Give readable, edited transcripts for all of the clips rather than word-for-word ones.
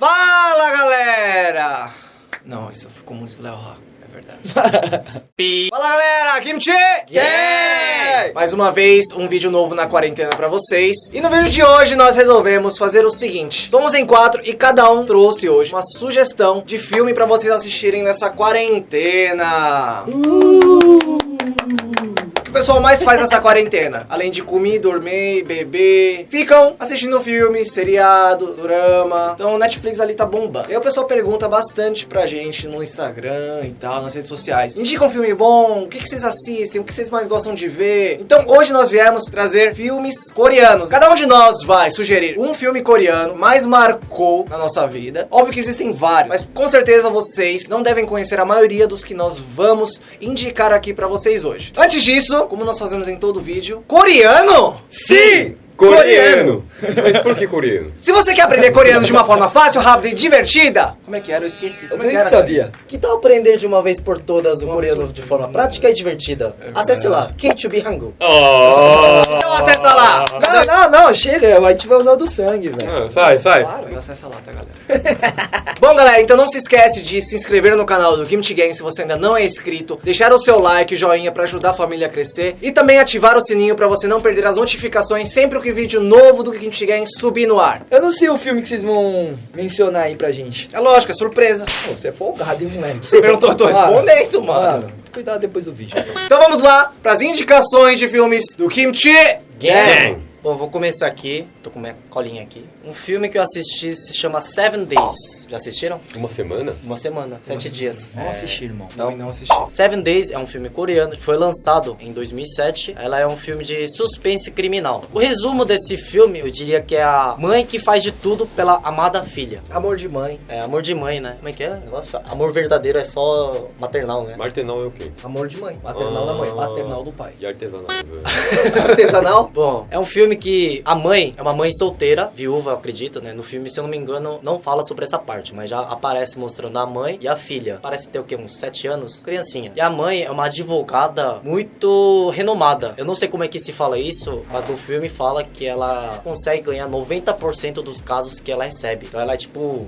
Fala, galera! Não, isso ficou muito Léo Ha, é verdade. Fala, galera! Kimchi! Yeah! Mais uma vez, um vídeo novo na quarentena pra vocês. E no vídeo de hoje, nós resolvemos fazer o seguinte. Somos em 4 e cada um trouxe hoje uma sugestão de filme pra vocês assistirem nessa quarentena. O pessoal mais faz nessa quarentena, além de comer, dormir, beber, ficam assistindo filme, seriado, drama. Então o Netflix ali tá bombando. E aí o pessoal pergunta bastante pra gente no Instagram e tal, nas redes sociais. Indica um filme bom, o que vocês assistem, o que vocês mais gostam de ver. Então hoje nós viemos trazer filmes coreanos. Cada um de nós vai sugerir um filme coreano mais marcou na nossa vida. Óbvio que existem vários, mas com certeza vocês não devem conhecer a maioria dos que nós vamos indicar aqui pra vocês hoje. Antes disso, como nós fazemos em todo vídeo, coreano? Sim! Coreano! Mas por que coreano? Se você quer aprender coreano de uma forma fácil, rápida e divertida... Como é que era? Eu esqueci. Como é que Você era? sabia? Que tal aprender de uma vez por todas o coreano de forma prática e divertida? Acesse lá, K2B Hangul. Então acessa lá! Não, chega, a gente vai usar o do sangue, velho. Vai. Claro, mas acessa lá, tá, galera? Bom, galera, então não se esquece de se inscrever no canal do Kimchi Gang se você ainda não é inscrito, deixar o seu like e joinha pra ajudar a família a crescer e também ativar o sininho pra você não perder as notificações sempre que vídeo novo do Kimchi Gang subir no ar. Eu não sei o filme que vocês vão mencionar aí pra gente. É lógico, é surpresa. Pô, você é folgado, hein, moleque? Você perguntou, eu tô respondendo, mano. Cuidado depois do vídeo. Então vamos lá pras indicações de filmes do Kimchi Gang. Bom, vou começar aqui, tô com minha colinha aqui. Um filme que eu assisti se chama 7 Days. Já assistiram? Uma semana? Uma semana, 7 dias. Não assisti, irmão. Não assisti. 7 Days é um filme coreano que foi lançado em 2007. Ela é um filme de suspense criminal. O resumo desse filme, eu diria que é a mãe que faz de tudo pela amada filha. Amor de mãe. É amor de mãe, né? Como é que é o negócio? Amor verdadeiro é só maternal, né? Martenal é o quê? Amor de mãe. Maternal da mãe, paternal do pai. E artesanal. Artesanal? Bom, é um filme que a mãe é uma mãe solteira, viúva, eu acredito, né? No filme, se eu não me engano, não fala sobre essa parte, mas já aparece mostrando a mãe e a filha. Parece ter o quê? Uns 7 anos? Criancinha. E a mãe é uma advogada muito renomada. Eu não sei como é que se fala isso, mas no filme fala que ela consegue ganhar 90% dos casos que ela recebe. Então ela é tipo...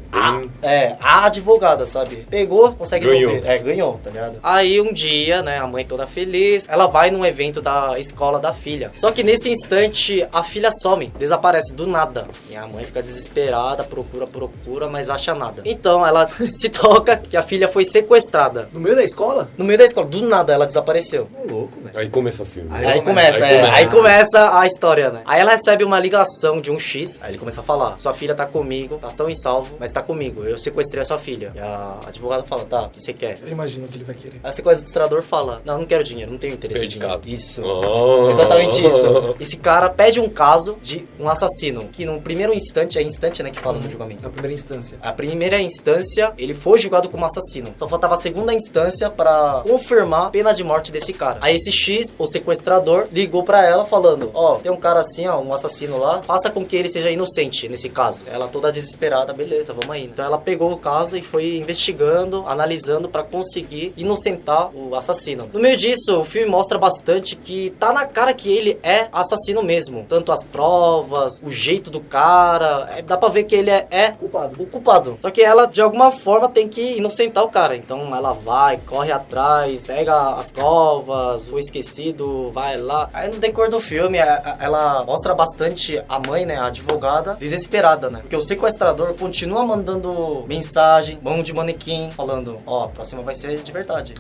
a advogada, sabe? Pegou, consegue resolver. Ganhou, tá ligado? Aí um dia, né, a mãe toda feliz, ela vai num evento da escola da filha. Só que nesse instante, a filha some, desaparece do nada. E a mãe fica desesperada, procura, mas acha nada. Então ela se toca que a filha foi sequestrada. No meio da escola? No meio da escola, do nada ela desapareceu. Ô, louco, velho. Aí começa o filme. Aí começa a história, né? Aí ela recebe uma ligação de um X. Aí ele começa a falar: sua filha tá comigo, tá são e salvo, mas tá comigo. Eu sequestrei a sua filha. E a advogada fala: tá, o que você quer? Eu imagino o que ele vai querer. Aí o sequestrador fala: não quero dinheiro, não tenho interesse em dinheiro. Perde Isso. Oh. Exatamente isso. Esse cara pede um caso de um assassino, que no primeiro instante, é instante, né, que fala no julgamento. Na primeira instância. A primeira instância, ele foi julgado como assassino. Só faltava a segunda instância pra confirmar a pena de morte desse cara. Aí esse X, o sequestrador, ligou pra ela falando: ó, tem um cara assim, ó, um assassino lá, faça com que ele seja inocente nesse caso. Ela toda desesperada: beleza, vamos aí. Então ela pegou o caso e foi investigando, analisando pra conseguir inocentar o assassino. No meio disso, o filme mostra bastante que tá na cara que ele é assassino mesmo. Tanto as provas, o jeito do cara, dá pra ver que ele é o culpado. Só que ela, de alguma forma, tem que inocentar o cara. Então ela vai, corre atrás, pega as provas, o esquecido, vai lá. Aí no decorrer do filme, ela mostra bastante a mãe, né, a advogada, desesperada, né? Porque o sequestrador continua mandando mensagem, mão de manequim, falando: ó, a próxima vai ser de verdade.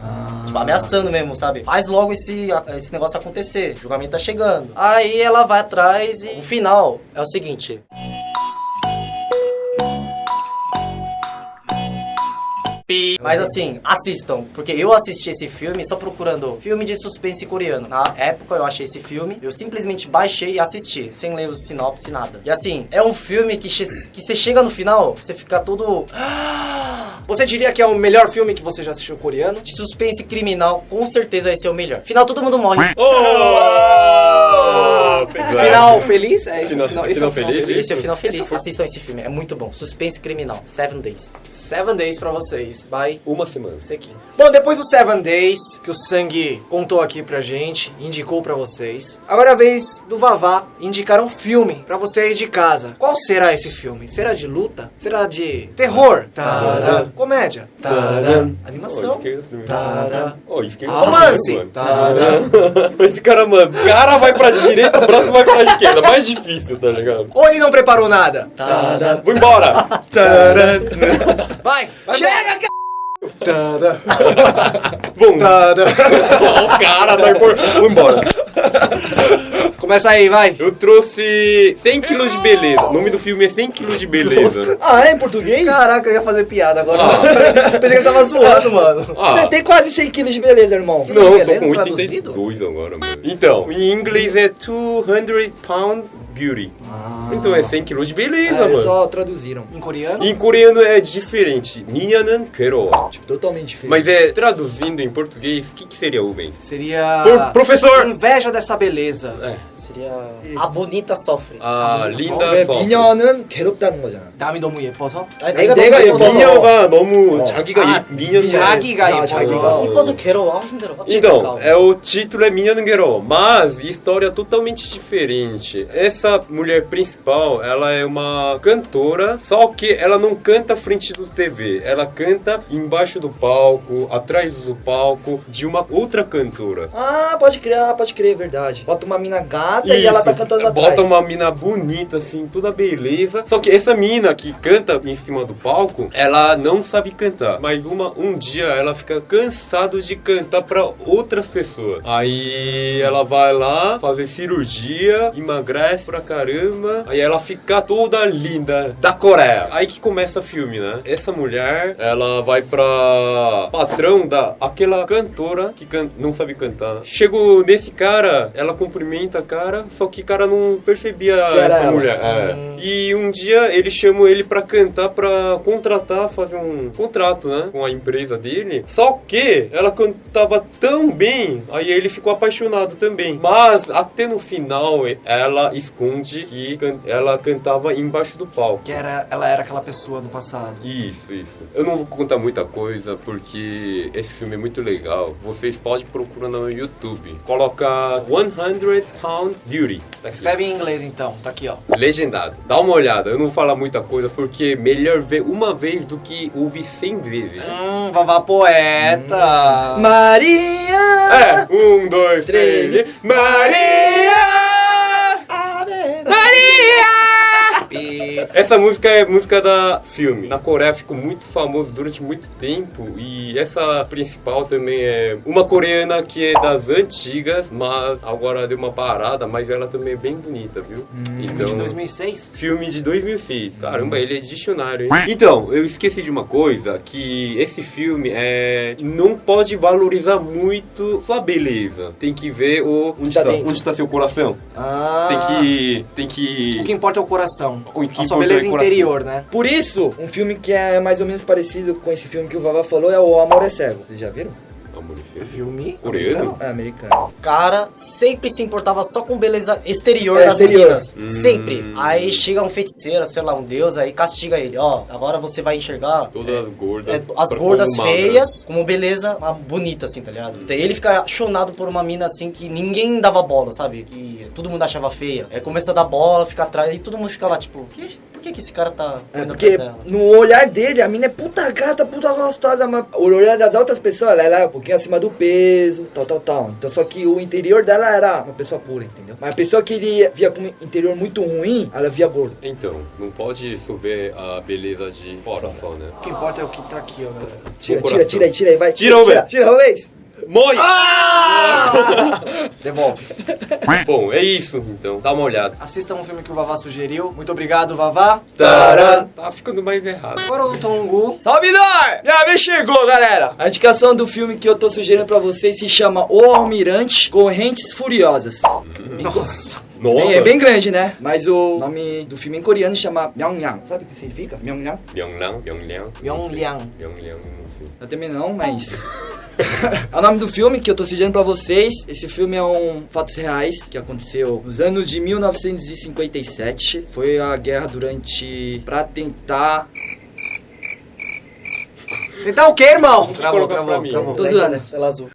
Tipo, ameaçando mesmo, sabe? Faz logo esse negócio acontecer, o julgamento tá chegando. Aí ela vai atrás e o final é o seguinte: mas assim, assistam, porque eu assisti esse filme só procurando filme de suspense coreano. Na época eu achei esse filme, eu simplesmente baixei e assisti, sem ler os sinopse, nada. E assim, é um filme que você chega no final, você fica todo... Você diria que é o melhor filme que você já assistiu coreano? De suspense criminal, com certeza esse é o melhor. Final todo mundo morre. Final feliz? É isso, esse é o Final feliz? Esse é o final feliz. Assistam esse filme, é muito bom. Suspense criminal, 7 Days. 7 Days pra vocês. Vai. Uma semana. Sequinho. Bom, depois do 7 Days, que o Sangue contou aqui pra gente, indicou pra vocês, agora é a vez do Vavá indicar um filme pra você aí de casa. Qual será esse filme? Será de luta? Será de terror? Tadã. Comédia? Tadã. Animação? Esquerda primeiro. Tadã. Esquerda Romance? primeiro, mano. Tadã. Esse cara, mano, cara vai pra direita, o braço vai pra esquerda. Mais difícil, tá ligado? Ou ele não preparou nada? Tadã. Vou embora. Tadã. Vai. Chega, c... Tadã. Bom, Tadã. o cara tá por... Vou embora. Começa aí, vai. Eu trouxe 100 quilos de beleza. O nome do filme é 100 quilos de beleza. Ah, é em português? Caraca, eu ia fazer piada agora. Pensei que ele tava zoando, mano. Você tem quase 100 quilos de beleza, irmão. Não, eu tô beleza, com traduzido? 82 agora, mano. Então, em inglês é 200 pound beauty. Então é 100 quilos de beleza, Eles mano. só traduziram. Em coreano? Em coreano é diferente. Minya는 괴로워. Tipo, totalmente diferente. Mas é, traduzindo em português, o que seria, Rubens? Seria... Professor! Inveja dessa beleza. É. Seria A Bonita Sofre. A linda 왜 sofre. 미녀는 괴롭다는 거잖아. 남이 너무 예뻐서? 아니, 내가 너무 예뻐서. 미녀가 너무 어. 자기가 미녀인 자기가 예뻐서. 자기가. 이뻐서 괴로워. 힘들어. Então, o título é Minya는 괴로워, mas história totalmente diferente. Essa mulher principal, ela é uma cantora, só que ela não canta à frente do TV, ela canta embaixo do palco, atrás do palco, de uma outra cantora. Ah, pode crer, verdade. Bota uma mina gata e ela tá cantando atrás. Bota uma mina bonita, assim, toda beleza. Só que essa mina que canta em cima do palco, ela não sabe cantar. Mas um dia ela fica cansada de cantar pra outras pessoas. Aí ela vai lá fazer cirurgia, emagrece pra caramba. Aí ela fica toda linda da Coreia. Aí que começa o filme, né? Essa mulher, ela vai pra patrão da aquela cantora que não sabe cantar. Chegou nesse cara, ela cumprimenta a cara, só que o cara não percebia essa ela. mulher. É. E um dia ele chamou ele pra cantar, pra contratar, fazer um contrato, né? Com a empresa dele. Só que ela cantava tão bem, aí ele ficou apaixonado também. Mas até no final, ela esconde que ela cantava embaixo do palco. Que ela era aquela pessoa no passado. Isso. Eu não vou contar muita coisa porque esse filme é muito legal. Vocês podem procurar no YouTube. Coloca 100 Pound Beauty. Tá aqui. Escreve em inglês então, tá aqui ó. Legendado. Dá uma olhada. Eu não vou falar muita coisa porque é melhor ver uma vez do que ouvir 100 vezes. Vavá poeta. Maria! 1, 2, 3 e... Maria! Essa música é música da filme. Na Coreia ficou muito famoso durante muito tempo. E essa principal também é uma coreana que é das antigas, mas agora deu uma parada, mas ela também é bem bonita, viu? Filme de 2006? Filme de 2006. Caramba, ele é dicionário, hein? Então, eu esqueci de uma coisa, que esse filme não pode valorizar muito sua beleza. Tem que ver onde tá seu coração. Tem que... O que importa é o coração. O que a sua importa beleza é o coração. interior, né? Por isso, um filme que é mais ou menos parecido com esse filme que o Vavá falou é O Amor é Cego. Vocês já viram? Filme coreano? É americano. Cara sempre se importava só com beleza exterior É, das exterior. meninas. Sempre. Aí chega um feiticeiro, sei lá, um deus, aí castiga ele. Ó, agora você vai enxergar Todas as gordas. as pra gordas como magra. feias, como beleza bonita, assim, tá ligado? Então ele fica chonado por uma mina, assim, que ninguém dava bola, sabe? Que todo mundo achava feia. Aí começa a dar bola, fica atrás, e todo mundo fica lá, tipo, por que esse cara tá... indo Porque atrás dela? no olhar dele, a mina é puta gata, puta gostosa, mas o olhar das outras pessoas, ela é um pouquinho acima do peso, tal. Então só que o interior dela era uma pessoa pura, entendeu? Mas a pessoa que ele via com um interior muito ruim, ela via gordo. Então, não pode só ver a beleza de fora só, né? O que importa é o que tá aqui, ó, galera. Tira aí, vai. Tira, Rubens. Tira, Rubens. Moi! Devolve. Bom, é isso, então. Dá uma olhada. Assistam um filme que o Vavá sugeriu. Muito obrigado, Vavá. Tá ficando mais errado. Agora o Tongu. Salve, nós! Minha vez chegou, galera! A indicação do filme que eu tô sugerindo pra vocês se chama O Almirante Correntes Furiosas. Nossa. Nossa! É bem grande, né? Mas o nome do filme em coreano chama Myongyang. Sabe o que significa? Myongyang? Myonglang. Myongliang. Myonglang, não sei. Eu também não, mas... É o nome do filme que eu tô sugerindo pra vocês. Esse filme é fatos reais que aconteceu nos anos de 1957. Foi a guerra pra tentar... Tentar o quê, irmão? Travou. Tô zoando. Tela azul.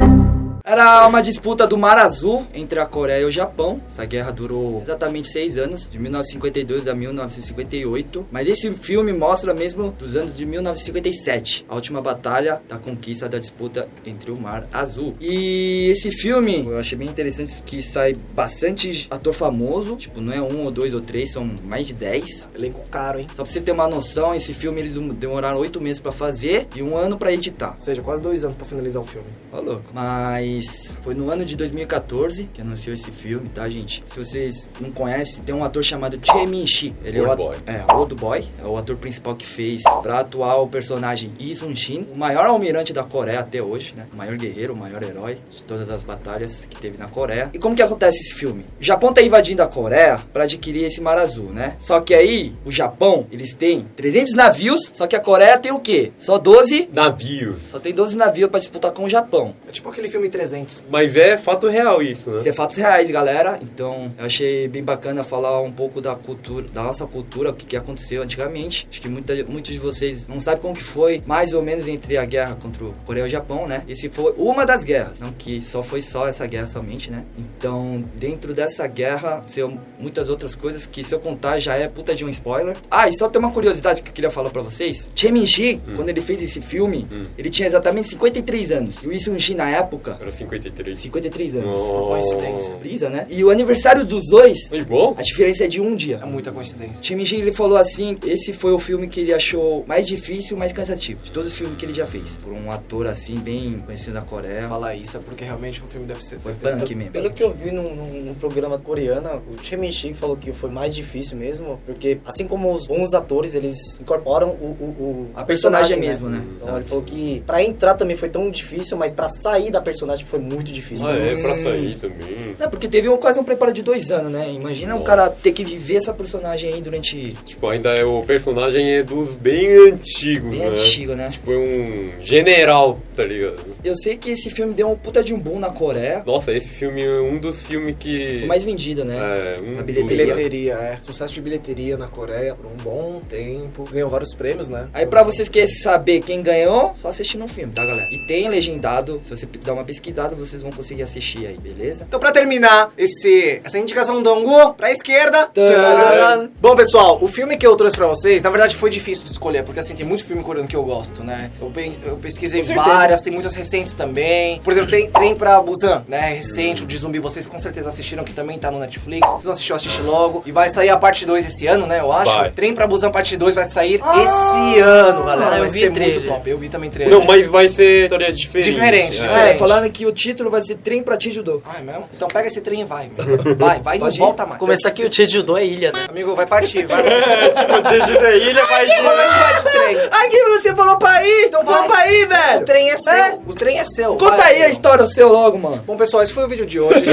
Era uma disputa do Mar Azul entre a Coreia e o Japão. Essa guerra durou exatamente 6 anos, de 1952 a 1958. Mas esse filme mostra mesmo dos anos de 1957, a última batalha da conquista da disputa entre o Mar Azul. E esse filme, eu achei bem interessante que sai bastante ator famoso. Tipo, não é 1 ou 2 ou 3, são mais de 10. Elenco caro, hein? Só pra você ter uma noção, esse filme eles demoraram 8 meses pra fazer e 1 ano pra editar. Ou seja, quase 2 anos pra finalizar o filme. Ó, louco. Mas foi no ano de 2014 que anunciou esse filme, tá, gente? Se vocês não conhecem, tem um ator chamado Choi Min-sik. Ele Old é o Boy. Old Boy. É o ator principal que fez pra atuar o personagem Lee Sun-shin, o maior almirante da Coreia até hoje, né? O maior guerreiro, o maior herói de todas as batalhas que teve na Coreia. E como que acontece esse filme? O Japão tá invadindo a Coreia pra adquirir esse Mar Azul, né? Só que aí, o Japão, eles têm 300 navios, só que a Coreia tem o quê? Só 12... Navios. Só tem 12 navios pra disputar com o Japão. É tipo aquele filme 300. Mas é fato real isso, né? Isso é fatos reais, galera. Então, eu achei bem bacana falar um pouco da cultura, da nossa cultura, o que aconteceu antigamente. Acho que muitos de vocês não sabem como que foi, mais ou menos, entre a guerra contra o Coreia e o Japão, né? Esse foi uma das guerras, não que foi só essa guerra somente, né? Então, dentro dessa guerra, aconteceu muitas outras coisas que, se eu contar, já é puta de um spoiler. Ah, e só tem uma curiosidade que eu queria falar pra vocês. Choi Min-sik, quando ele fez esse filme, ele tinha exatamente 53 anos. E o Lee Sun-shin, na época... Era 53. 53 anos. Oh. Coincidência. Brisa, né? E o aniversário dos dois, É igual? a diferença é de um dia. É muita coincidência. Choi Min-sik, ele falou assim, esse foi o filme que ele achou mais difícil, mais cansativo, de todos os filmes que ele já fez. Por um ator assim, bem conhecido na Coreia. Falar isso é porque realmente o filme deve ser... Foi punk mesmo. Pelo que eu vi num programa coreano, o Choi Min-sik falou que foi mais difícil mesmo, porque assim como os bons atores, eles incorporam a personagem mesmo, né? Então Exato. ele falou que pra entrar também foi tão difícil, mas pra sair da personagem foi muito difícil. Ah, é pra sair também. Não, porque teve quase um preparo de 2 anos, né? Imagina o cara ter que viver essa personagem aí durante... Tipo, ainda o personagem é dos bem antigos, Bem né? antigo, né? Tipo, é um general, tá ligado? Eu sei que esse filme deu um puta de um boom na Coreia. Nossa, esse filme é um dos filmes que... Foi mais vendido, né? É, Na dos- bilheteria. Bilheteria, é. Sucesso de bilheteria na Coreia por um bom tempo. Ganhou vários prêmios, né? Aí pra vocês que querem saber quem ganhou, só assistindo um filme, tá, galera? E tem legendado, se você dar uma pesquisada, vocês vão conseguir assistir aí, beleza? Então, pra terminar essa indicação do Angu, pra esquerda. Tcharam! Bom, pessoal, o filme que eu trouxe pra vocês, na verdade, foi difícil de escolher, porque assim, tem muito filme coreano que eu gosto, né? Eu pesquisei Com certeza. várias, tem muitas recentes também. Por exemplo, tem Trem pra Busan, né? Recente, o de zumbi, vocês com certeza assistiram, que também tá no Netflix. Se não assistiu, assiste logo. E vai sair a parte 2 esse ano, né? Eu acho. Vai. Trem pra Busan parte 2 vai sair esse ano, galera. eu Vai vi ser trailer. muito top. Eu vi também trailer. Não, mas vai ser história diferente. Diferente, É. diferente. Falando que o título vai ser Trem pra Tijudô. Ah, é mesmo? Então pega esse trem e vai, meu. Vai, não Pode ir? volta mais. Começar aqui o Jeju-do é ilha, né? Amigo, vai partir, vai. Tipo, Jeju da ilha vai Como é que vai de trem? Aqui você falou pra ir! Então falou vai. pra ir, velho! O trem é seu. É? O trem é seu. Conta Vai, aí a meu. história seu logo, mano. Bom, pessoal, esse foi o vídeo de hoje.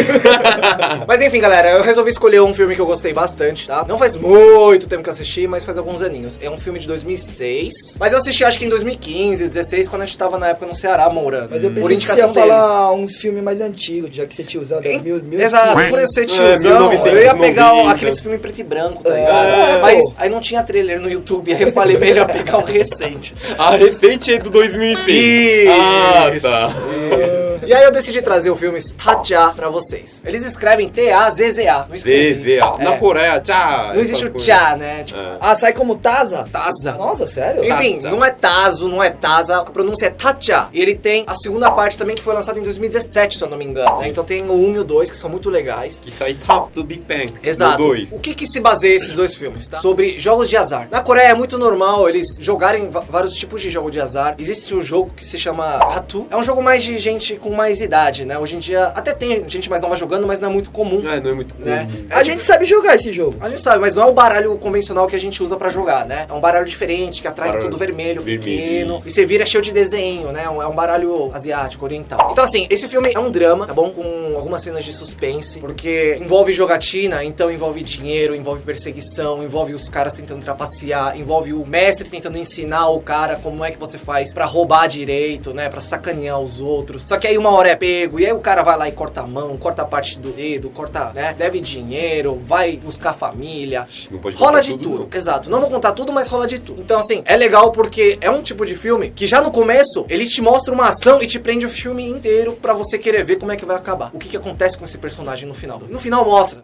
Mas enfim, galera, eu resolvi escolher um filme que eu gostei bastante, tá? Não faz muito tempo que eu assisti, mas faz alguns aninhos. É um filme de 2006. Mas eu assisti acho que em 2015, 2016, quando a gente tava na época no Ceará morando. Mas eu por pensei que você indicação ia deles. falar uns filmes mais antigos, já que você tinha usado Exato, por eu ser tiozão, 1990, eu ia pegar aqueles filmes preto e branco, tá ligado? É, Mas pô. aí não tinha trailer no YouTube, aí eu falei melhor pegar um recente. A recente é do 2006. Ah, tá. E aí eu decidi trazer o filme Tatja pra vocês. Eles escrevem T-A-Z-Z-A. Não escrevem. ZZA. Na É. Coreia, tchá. Não existe essa o coisa. tchá, né? Tipo, É. Ah, sai como Taza? Taza. Nossa, sério? Enfim, Tatja. não é Tazo, não é Taza, a pronúncia é Tatja. E ele tem a segunda parte também, que foi lançada em 2017, se eu não me engano, né? Então tem o 1 e o 2, que são muito legais. Que sai top do Big Bang. Exato. Do 2. O que se baseia esses dois filmes, tá? Sobre jogos de azar. Na Coreia é muito normal eles jogarem vários tipos de jogo de azar. Existe um jogo que se chama Hatu. É um jogo mais de gente com mais idade, né? Hoje em dia até tem gente mais nova jogando, mas não é muito comum. Não é muito comum. Né? A gente sabe jogar esse jogo. A gente sabe, mas não é o baralho convencional que a gente usa pra jogar, né? É um baralho diferente, que atrás é tudo vermelho, pequeno. E você vira cheio de desenho, né? É um baralho asiático, oriental. Então, assim, esse filme é um drama, tá bom? Com algumas cenas de suspense, porque envolve jogatina, então envolve dinheiro, envolve perseguição, envolve os caras tentando trapacear, envolve o mestre tentando ensinar o cara como é que você faz pra roubar direito, né? Pra sacanear os outros. Só que aí uma hora é pego, e aí o cara vai lá e corta a mão, corta a parte do dedo, corta, né? Deve dinheiro, vai buscar a família. Não pode Rola contar de tudo. não. Exato. Não vou contar tudo, mas rola de tudo. Então, assim, é legal porque é um tipo de filme que já no começo ele te mostra uma ação e te prende o filme inteiro pra você querer ver como é que vai acabar. O que acontece com esse personagem no final. No final mostra.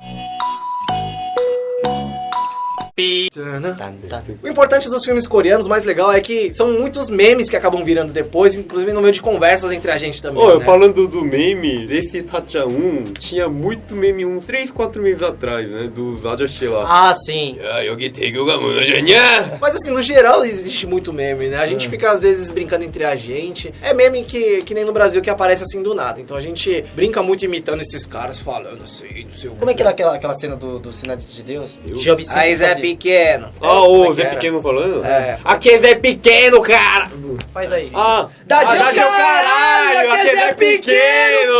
O importante dos filmes coreanos, o mais legal, é que são muitos memes que acabam virando depois, inclusive no meio de conversas entre a gente também. Ô, né? falando do meme, desse Tatcha 1, tinha muito meme uns 3, 4 meses atrás, né? Dos ajashi lá. Ah, sim. 여기 대교가 무너졌냐? Mas assim, no geral existe muito meme, né? A gente fica às vezes brincando entre a gente. É meme que nem no Brasil que aparece assim do nada. Então a gente brinca muito imitando esses caras falando assim, do seu. Como é que era aquela cena do Sinal de Deus? Job sempre Aí Zé fazia. Pequeno. Ó, Como é o que Zé era? Pequeno falando? É. Aqui é Zé Pequeno, cara! Faz aí. Ah, Dá de Dá de caralho, aqui é Zé Pequeno!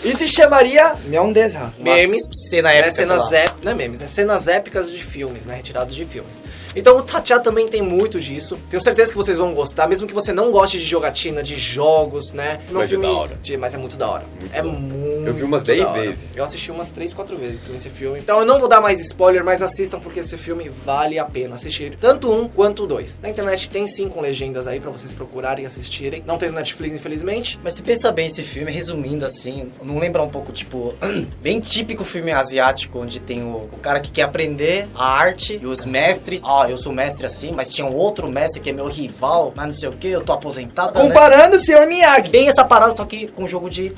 Isso se chamaria Myeondesa. Memes. Cena É épica, sei cenas lá. épicas, não é memes, é cenas épicas de filmes, né? Retirados de filmes. Então o Tatcha também tem muito disso. Tenho certeza que vocês vão gostar, mesmo que você não goste de jogatina, de jogos, né? Mas é da hora. Mas é muito da hora. É muito. Eu vi umas da 10 hora. vezes. Eu assisti umas 3, 4 vezes também esse filme. Então eu não vou dar mais spoiler, mas assistam porque esse filme vale a pena assistir. Tanto um quanto o dois. Na internet tem sim com legendas aí pra vocês procurarem e assistirem. Não tem no Netflix, infelizmente. Mas se pensa bem, esse filme, resumindo assim, não lembra um pouco, tipo, bem típico filme asiático, onde tem o cara que quer aprender a arte e os mestres. Ah, eu sou mestre assim, mas tinha um outro mestre que é meu rival, mas não sei o que, eu tô aposentado, né? Comparando o Sr. Miyagi. Bem essa parada, só que com um jogo de...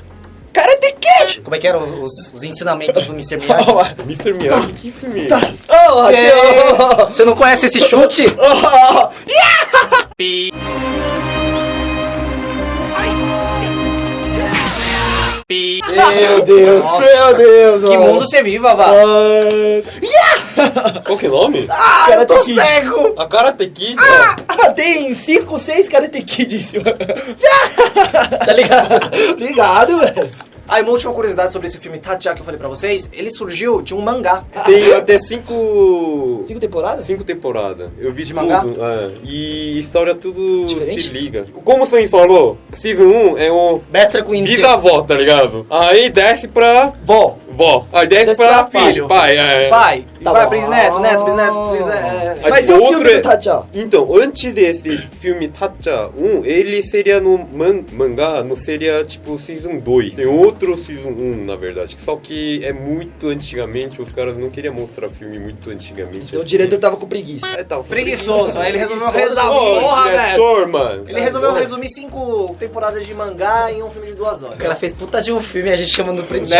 Karate Kid! Como é que eram os ensinamentos do Mr. Miyagi? Mr. Miyagi, que filme é esse? Oh, É. Você não conhece esse chute? Meu Deus, meu Deus. Que mundo você vive, Vavá? Qual que é o nome? Karate Kid. Cego! A Karate Kid? Tem 5, 6 Karate Kid em cima. Tá ligado? Ligado, velho. Ah, e uma última curiosidade sobre esse filme Tatcha que eu falei pra vocês. Ele surgiu de um mangá. Tem até 5 5 temporadas? temporadas. Eu vi De tudo. mangá? É. E história tudo Diferente? se liga. Como o Sam falou, Season 1 é o Mestre com inicio. bisavó, tá ligado? Aí desce pra Vó. vó. Aí desce Desce pra pra filho. pai. É. Pai. E Tá vai bom. pra bisneto, neto, bisneto, Aí, Mas e tipo, o outro filme é- do Tatcha? Então, antes desse filme Tatcha 1, ele seria no mangá, não seria tipo Season 2. Tem outro Season 1, na verdade. Só que é muito antigamente, os caras não queriam mostrar filme muito antigamente. Então o assim. diretor tava com preguiça. É, tá, Preguiçoso. Aí ele resolveu Preguiçoso da resumir. Ô, Porra, velho. diretor, mano. Ele resolveu resumir 5 temporadas de mangá em um filme de 2 horas. O cara fez puta de um filme e a gente chamando de Né?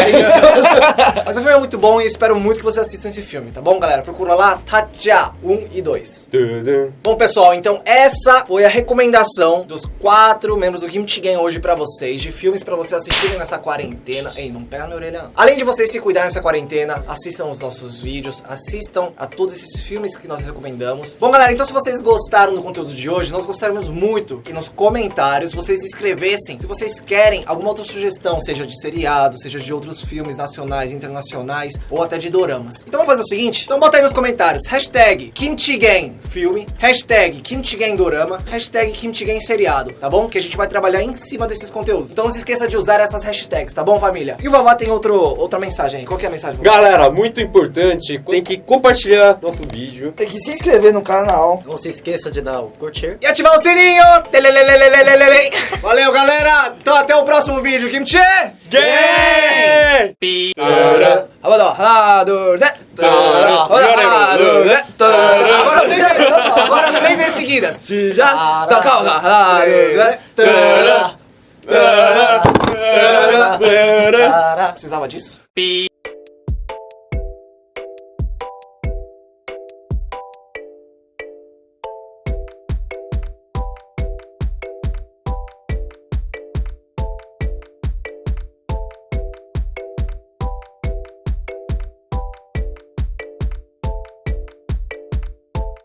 Mas o filme é muito bom e espero muito que vocês assistam esse filme, tá bom, galera? Procura lá, Tatcha 1 e 2. Tudum. Bom, pessoal, então essa foi a recomendação dos 4 membros do Kimchi Gang hoje pra vocês, de filmes pra vocês assistirem nessa quarentena. Ei, não pega minha orelha não. Além de vocês se cuidarem nessa quarentena, assistam os nossos vídeos, assistam a todos esses filmes que nós recomendamos. Bom, galera, então se vocês gostaram do conteúdo de hoje, nós gostaríamos muito que nos comentários vocês escrevessem se vocês querem alguma outra sugestão, seja de seriado, seja de outros filmes nacionais, internacionais ou até de doramas. Então vamos fazer o seguinte, então bota aí nos comentários, hashtag Kimchi Gang filme, hashtag Kimchi Gang dorama, hashtag Kimchi Gang seriado, tá bom? Que a gente vai trabalhar em cima desses conteúdos. Então não se esqueça de usar essas hashtags, tá bom, família? E o Vavá tem outra mensagem aí. Qual que é a mensagem, Vavá? Galera, muito importante, tem que compartilhar nosso vídeo. Tem que se inscrever no canal. Não se esqueça de dar o curtir. E ativar o sininho! Telelelelelelelele. Valeu, galera! Então até o próximo vídeo, Kimchi! Gang! Haná, 2, 3. Agora 3 vezes seguidas. Já. Tá, calma. Haná, 2, 3. Precisava disso?